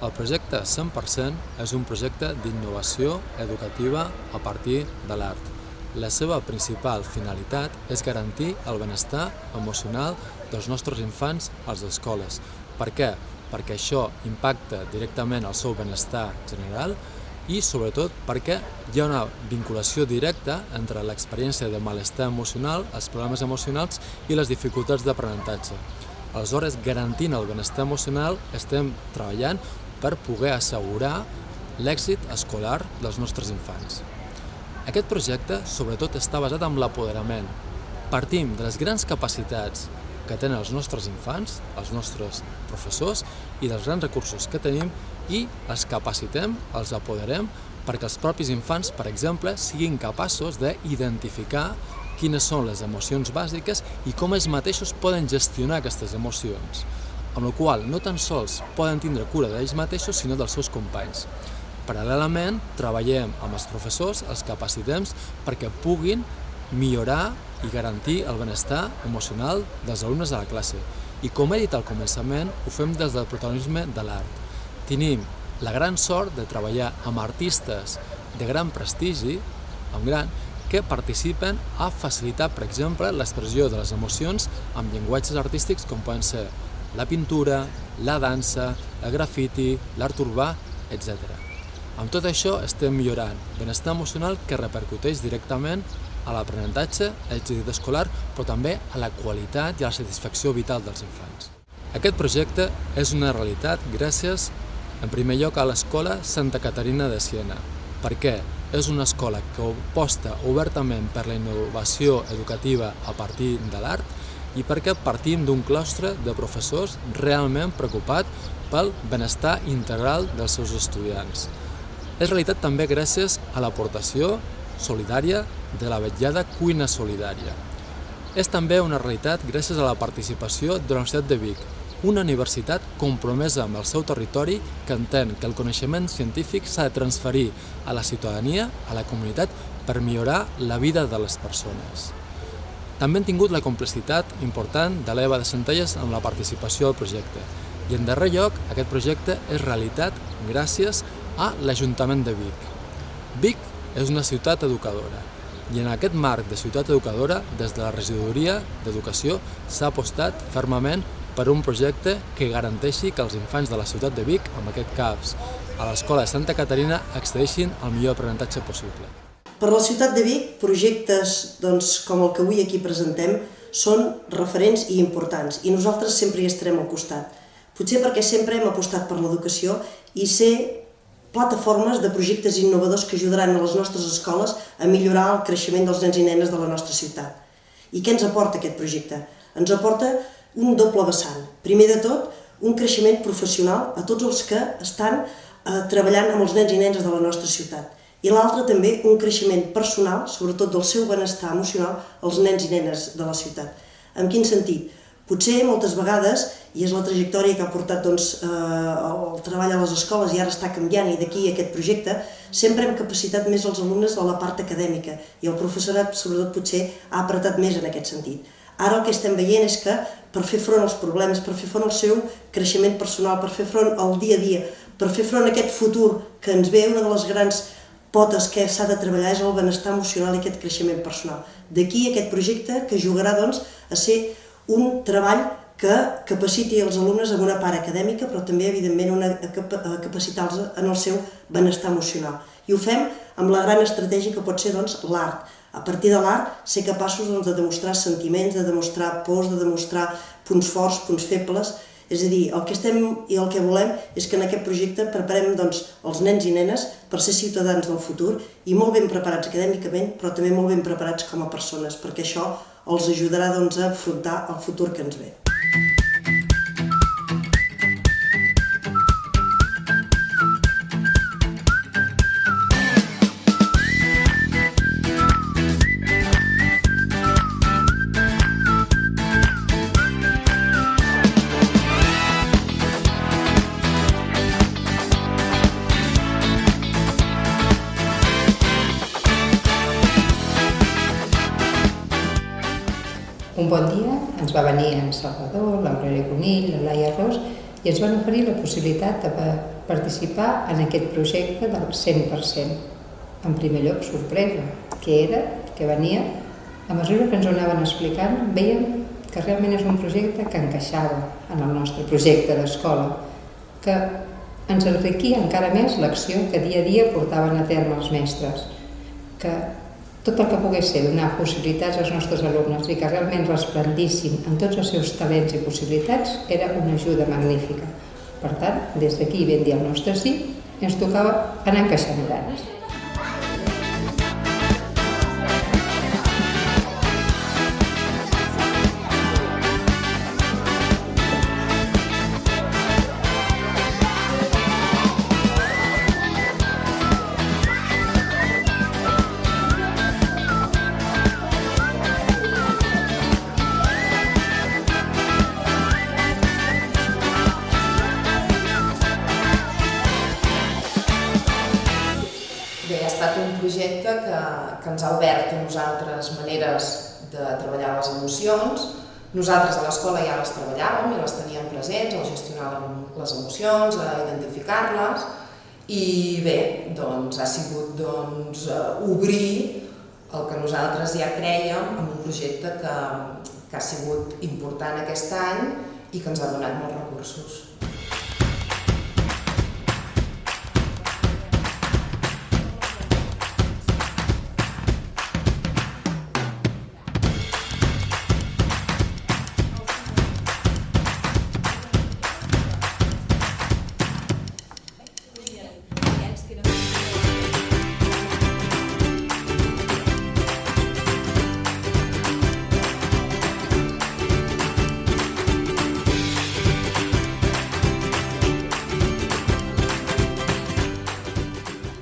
El projecte 100% és un projecte d'innovació educativa a partir de l'art. La seva principal finalitat és garantir el benestar emocional dels nostres infants a les escoles. Per què? Perquè això impacta directament el seu benestar general i sobretot perquè hi ha una vinculació directa entre l'experiència de malestar emocional, els problemes emocionals i les dificultats d'aprenentatge. Aleshores, garantint el benestar emocional, estem treballant per poder assegurar l'èxit escolar dels nostres infants. Aquest projecte, sobretot, està basat en l'apoderament. Partim de les grans capacitats que tenen els nostres infants, els nostres professors, i dels grans recursos que tenim i els capacitem, els apoderem, perquè els propis infants, per exemple, siguin capaços d'identificar quines són les emocions bàsiques i com ells mateixos poden gestionar aquestes emocions, amb la qual no tan sols poden tindre cura d'ells mateixos, sinó dels seus companys. Paral·lelament, treballem amb els professors, els capacitem perquè puguin millorar i garantir el benestar emocional dels alumnes de la classe. I com he dit al començament, ho fem des del protagonisme de l'art. Tenim la gran sort de treballar amb artistes de gran prestigi, que participen a facilitar, per exemple, l'expressió de les emocions amb llenguatges artístics com poden ser la pintura, la dansa, el grafiti, l'art urbà, etc. Amb tot això estem millorant benestar emocional que repercuteix directament a l'aprenentatge, a l'èxit escolar, però també a la qualitat i a la satisfacció vital dels infants. Aquest projecte és una realitat gràcies, en primer lloc, a l'Escola Santa Caterina de Siena. Per què? És una escola que aposta obertament per la innovació educativa a partir de l'art i perquè partim d'un claustre de professors realment preocupat pel benestar integral dels seus estudiants. És realitat també gràcies a l'aportació solidària de la vetllada Cuina Solidària. És també una realitat gràcies a la participació de la Universitat de Vic, una universitat compromesa amb el seu territori que entén que el coneixement científic s'ha de transferir a la ciutadania, a la comunitat, per millorar la vida de les persones. També hem tingut la complicitat important de l'Eva de Centelles amb la participació del projecte. I en darrer lloc, aquest projecte és realitat gràcies a l'Ajuntament de Vic. Vic és una ciutat educadora i en aquest marc de ciutat educadora, des de la regidoria d'Educació, s'ha apostat fermament per un projecte que garanteixi que els infants de la ciutat de Vic, en aquest cas a l'Escola de Santa Caterina, accedeixin al millor aprenentatge possible. Per la ciutat de Vic, projectes com el que avui aquí presentem són referents i importants i nosaltres sempre hi estarem al costat. Potser perquè sempre hem apostat per l'educació i ser plataformes de projectes innovadors que ajudaran a les nostres escoles a millorar el creixement dels nens i nenes de la nostra ciutat. I què ens aporta aquest projecte? Ens aporta un doble vessant. Primer de tot, un creixement professional a tots els que estan treballant amb els nens i nenes de la nostra ciutat. I l'altre també un creixement personal, sobretot del seu benestar emocional, als nens i nenes de la ciutat. En quin sentit? Potser moltes vegades, i és la trajectòria que ha portat el treball a les escoles i ara està canviant i d'aquí aquest projecte, sempre hem capacitat més els alumnes a la part acadèmica i el professorat sobretot potser ha apretat més en aquest sentit. Ara el que estem veient és que per fer front als problemes, per fer front al seu creixement personal, per fer front al dia a dia, per fer front a aquest futur que ens ve, una de les grans potes que s'ha de treballar és el benestar emocional i aquest creixement personal. D'aquí aquest projecte que jugarà a ser un treball que capaciti els alumnes en una part acadèmica, però també, evidentment, a capacitar-los en el seu benestar emocional. I ho fem amb la gran estratègia que pot ser l'art. A partir de l'art, ser capaços de demostrar sentiments, de demostrar pors, de demostrar punts forts, punts febles. És a dir, el que estem i el que volem és que en aquest projecte preparem els nens i nenes per ser ciutadans del futur i molt ben preparats acadèmicament, però també molt ben preparats com a persones, perquè això els ajudarà a afrontar el futur que ens ve. Un bon dia ens va venir en Salvador, l'Aureli Conill, la Laia Ros, i ens van oferir la possibilitat de participar en aquest projecte del 100%. En primer lloc, sorpresa, què era, què venia. A mesura que ens ho anaven explicant, veiem que realment és un projecte que encaixava en el nostre projecte d'escola, que ens enriquia encara més l'acció que dia a dia portaven a terme els mestres, que tot el que pogués ser donar possibilitats als nostres alumnes i que realment resplendissin en tots els seus talents i possibilitats era una ajuda magnífica. Per tant, des d'aquí vam dir el nostre sí i ens tocava anar encaixant grans. Bé, ha estat un projecte que ens ha obert a nosaltres maneres de treballar les emocions. Nosaltres a l'escola ja les treballàvem i les teníem presents, a gestionar les emocions, a identificar-les. I bé, doncs, ha sigut obrir el que nosaltres ja crèiem en un projecte que ha sigut important aquest any i que ens ha donat molts recursos.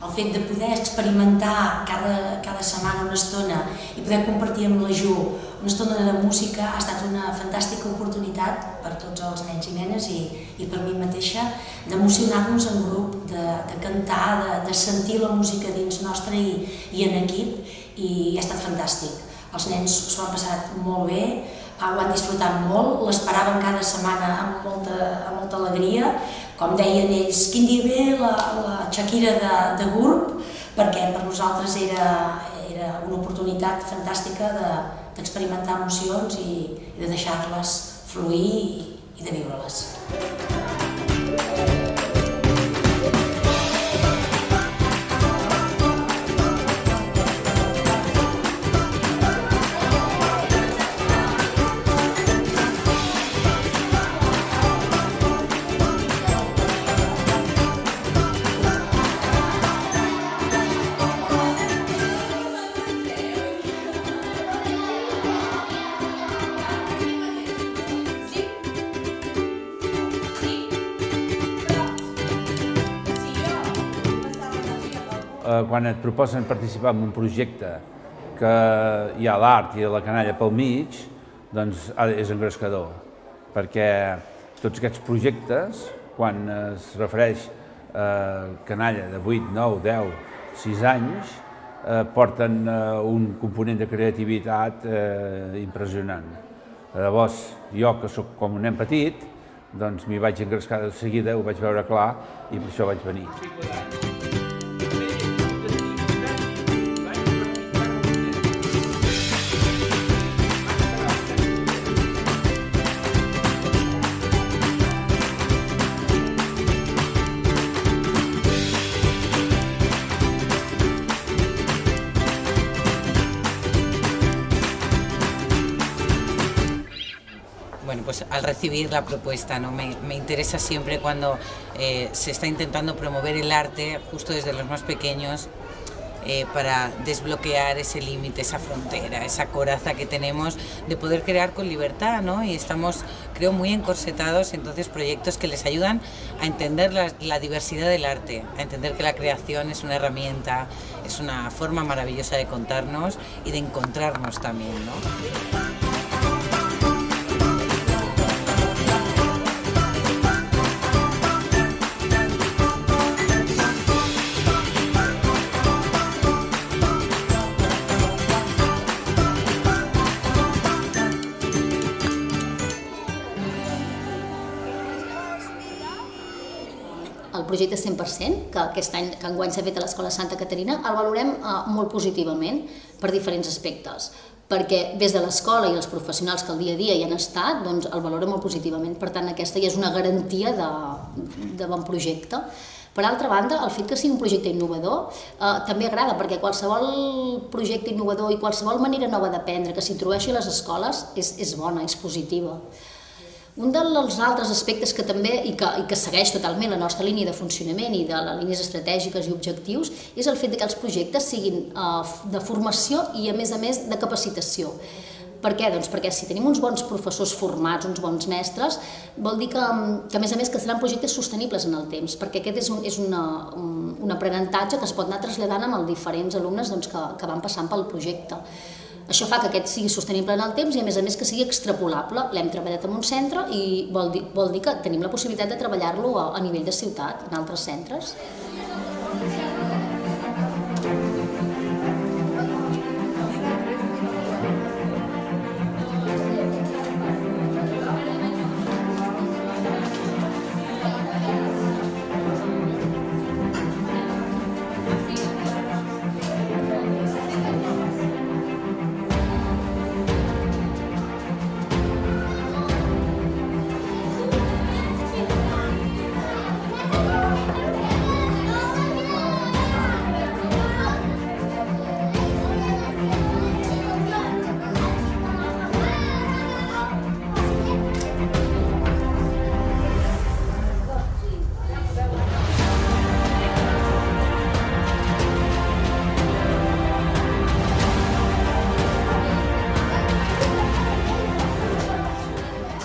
El fet de poder experimentar cada setmana una estona i poder compartir amb la Ju una estona de música ha estat una fantàstica oportunitat per tots els nens i nenes i per mi mateixa d'emocionar-nos en grup, de cantar, de sentir la música dins nostre i en equip, i ha estat fantàstic. Els nens s'ho han passat molt bé, ho han disfrutat molt, l'esperaven cada setmana amb molta alegria. Com deien ells, quin dia ve la Shakira de Gurb, perquè per nosaltres era una oportunitat fantàstica d'experimentar emocions i de deixar-les fluir i de viure-les. Quan et proposen participar en un projecte que hi ha l'art i la canalla pel mig, doncs és engrescador, perquè tots aquests projectes, quan es refereix a canalla de 8, 9, 10, 6 anys, porten un component de creativitat impressionant. Llavors, jo, que sóc com un nen petit, doncs m'hi vaig engrescar de seguida, ho vaig veure clar i per això vaig venir. Bueno, pues al recibir la propuesta, ¿no? Me interesa siempre cuando se está intentando promover el arte justo desde los más pequeños para desbloquear ese límite, esa frontera, esa coraza que tenemos de poder crear con libertad, ¿no? Y estamos, creo, muy encorsetados, entonces proyectos que les ayudan a entender la diversidad del arte, a entender que la creación es una herramienta, es una forma maravillosa de contarnos y de encontrarnos también, ¿no? el projecte 100%, que enguany s'ha fet a l'Escola Santa Caterina, el valorem molt positivament per diferents aspectes, perquè des de l'escola i els professionals que al dia a dia hi han estat, doncs el valorem molt positivament. Per tant, aquesta ja és una garantia de bon projecte. Per altra banda, el fet que sigui un projecte innovador també agrada, perquè qualsevol projecte innovador i qualsevol manera nova d'aprendre que s'introdueixi a les escoles és bona, és positiva. Un dels altres aspectes que també, i que segueix totalment la nostra línia de funcionament i de les línies estratègiques i objectius, és el fet que els projectes siguin de formació i a més de capacitació. Per què? Doncs perquè si tenim uns bons professors formats, uns bons mestres, vol dir que a més que seran projectes sostenibles en el temps, perquè aquest és un aprenentatge que es pot anar traslladant amb els diferents alumnes que van passant pel projecte. Això fa que aquest sigui sostenible en el temps i a més que sigui extrapolable. L'hem treballat en un centre i vol dir que tenim la possibilitat de treballar-lo a nivell de ciutat, en altres centres.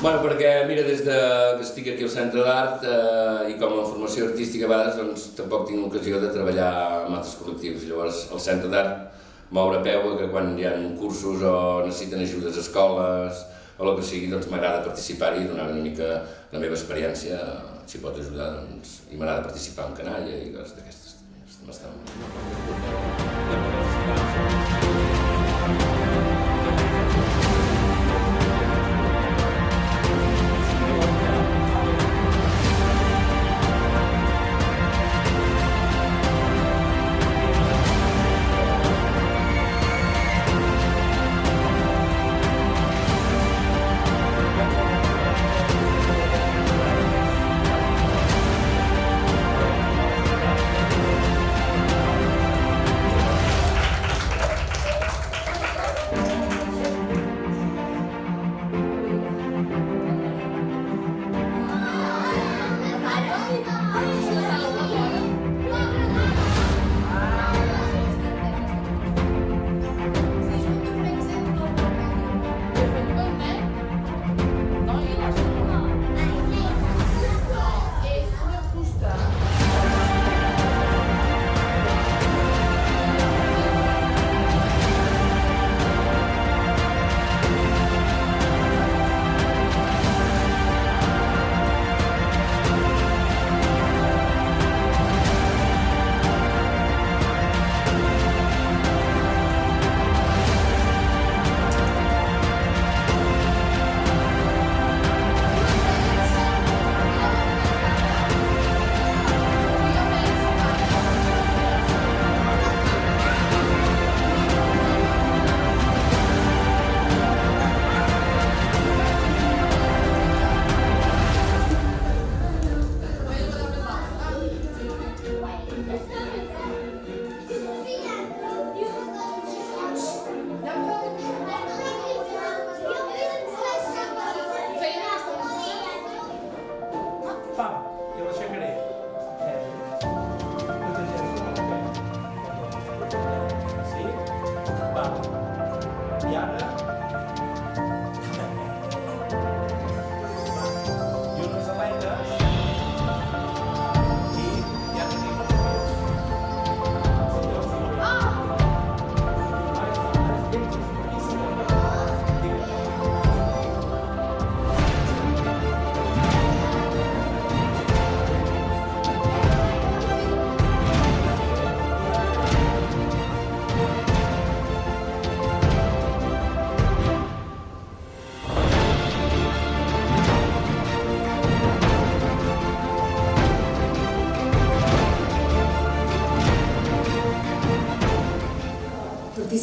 Bueno, perquè, mira, des que estic aquí al Centre d'Art i com a formació artística a vegades, doncs tampoc tinc l'ocasió de treballar amb altres col·lectius. Llavors, el Centre d'Art m'obre peu que quan hi ha cursos o necessiten ajudes a escoles o el que sigui, doncs m'agrada participar-hi i donar una mica la meva experiència, si pot ajudar, doncs, i m'agrada participar en canalla i coses d'aquestes.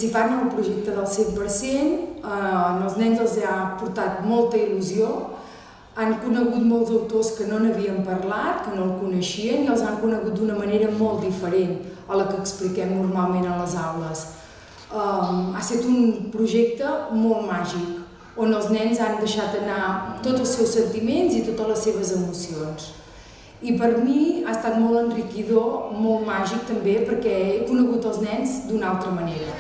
participant en el projecte del 100%, als nens els ha portat molta il·lusió, han conegut molts autors que no n'havien parlat, que no el coneixien i els han conegut d'una manera molt diferent a la que expliquem normalment a les aules. Ha estat un projecte molt màgic, on els nens han deixat anar tots els seus sentiments i totes les seves emocions. I per mi ha estat molt enriquidor, molt màgic també, perquè he conegut els nens d'una altra manera.